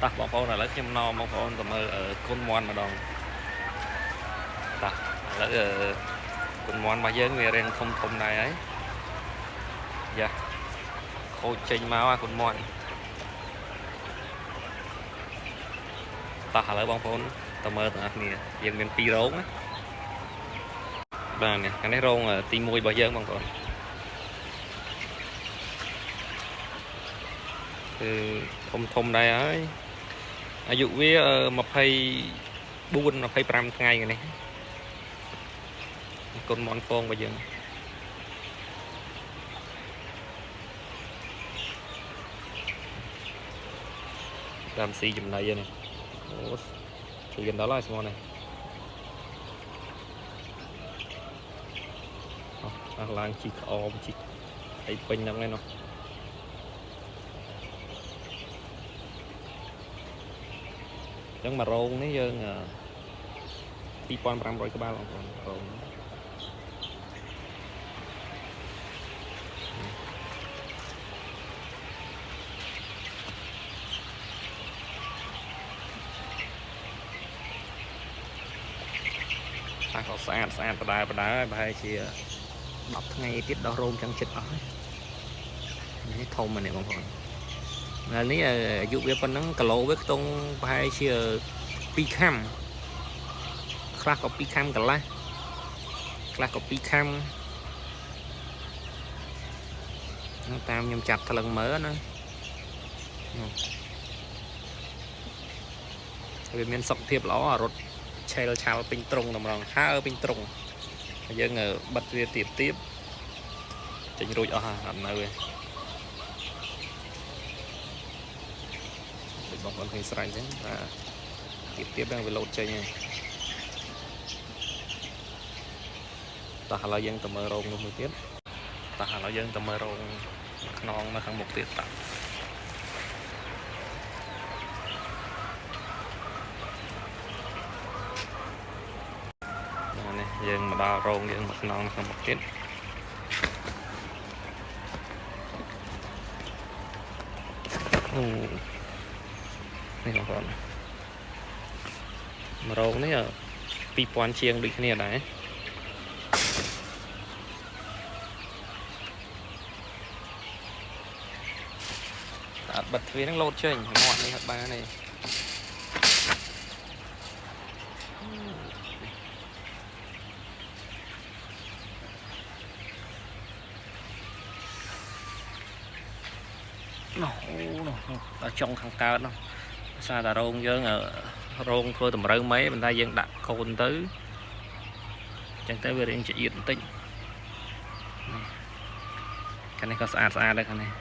ta bóng phone là lấy nhầm no bóng phone tầm ở con mòn mà đòn ta lấy con mòn mà dưới người đang thông thông này ấy dạ khôi trình máu con mòn ta lấy bóng phone tầm nè riêng miền pi rốn á bà nè cái này rôn là tim môi bao giờ bóng phone thông thông đây ấyอายุវា24 25ថ្ងៃនេះកូនមន់ពងរបស់យើងតាមស៊ីចំណៃនេះអូជួយដល់ហើយស្មោះនេះអស់ឡើងជីក្អមជីអីពេញហ្នឹងឯនោះចឹងមករោងនេះយើង2500ក្បាលបងប្អូនរោងថាក៏ស្អាតបដាប្រហែលជា10ថ្ងៃទៀតដល់រោងចឹងចិត្តអស់នេះធំហ្នឹងបងប្អូននេះអាយុវាប៉ុណ្ណឹងគីឡូវាខ្ទង់ប្រហែលជា2ខាំខ្លះក៏2ខាំកន្លះខ្លះក៏2ខាំតាមខ្ញុំចាប់ថ្លឹងមើលណាវាមានសុខភាពល្អរត់ឆេលឆាល់ពេញត្រង់តម្រងហើពេញត្រង់យើងបិទវាទៀបចេញរួចអស់អត់នៅទេបងប្អូនឃើញស្រេចចឹងទៀតហ្នឹងវាលោតចេញហើយតោះឥឡូវយើងទៅមើលរោងនោះមួយទៀតតោះឥឡូវយើងទៅមើលរោងខ្នងនៅខាងមុខទៀតតោះនេះយើងមកដល់រោងយើងមកខ្នងខាងមុខទៀតនេះបងប្អូនរោងនេះ2000ជាងដូចគ្នាដែរអត់បិទទ្វារហ្នឹងលោតចេញមាត់នេះអត់បានទេដល់ចុងខាងកើតនោះសារតែរោងយើងរោងធ្វើតម្រូវមេប៉ុន្តែយើងដាក់កូនទៅអញ្ចឹងទៅវារៀងចៀតបន្តិចខាងនេះក៏ស្អាតដែរខាងនេះ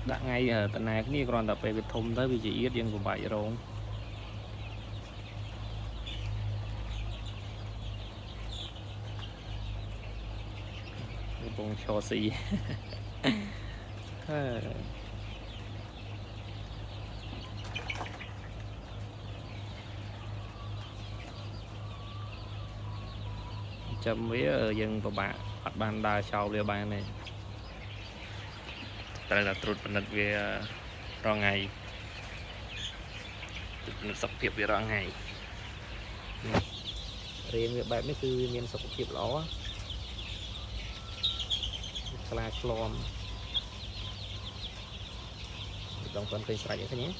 ដាក់ថ្ងៃតំណាគ្នាគ្រាន់តែពេលវាធំទៅវាចៀតយើងពិបាករោងកំពុងឈរស៊ីចាំវាយើងពិបាកអត់បានដើរចោលវាបានទេត្រូវតែត្រួតពិនិត្យវារងថ្ងៃពិនិត្យសុខភាពវារងថ្ងៃរៀនវាបែបនេះគឺវាមានសុខភាពល្អខ្លាឃ្លាំបងប្អូនឃើញស្រេចទេញ៉េ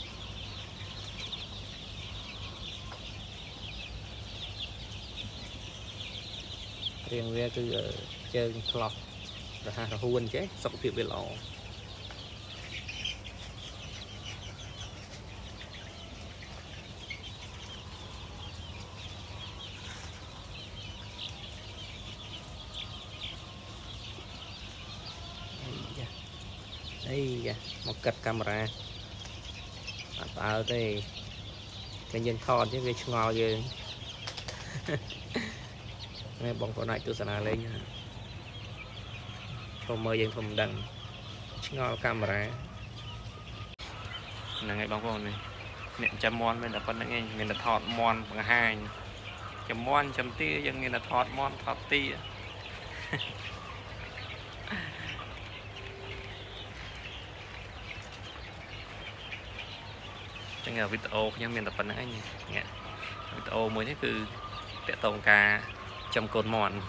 រៀងវាគឺជើងឆ្លោះរហ័សរហួនចេះសុខភាពវាល្អអីយ៉ាមកកាត់កាមេរ៉ាអត់អើទេតែយើងថតទេវាឆ្ងល់យើងនេះបងប្អូនអាចទស្សនាលេងចូលមើលយើងធំដឹងឆ្ងល់កាមេរ៉ាហ្នឹងហើយបងប្អូននេះអ្នកចាំមន់មានតែប៉ុណ្្នឹងឯងមានតែថតមន់បង្ហាញចាំមន់ចាំទាយើងមានតែថតមន់ថតទា chẳng là video nhưng miền tập phần ấy nhỉ video mới thế cứ tệ tông ca trong cồn mòn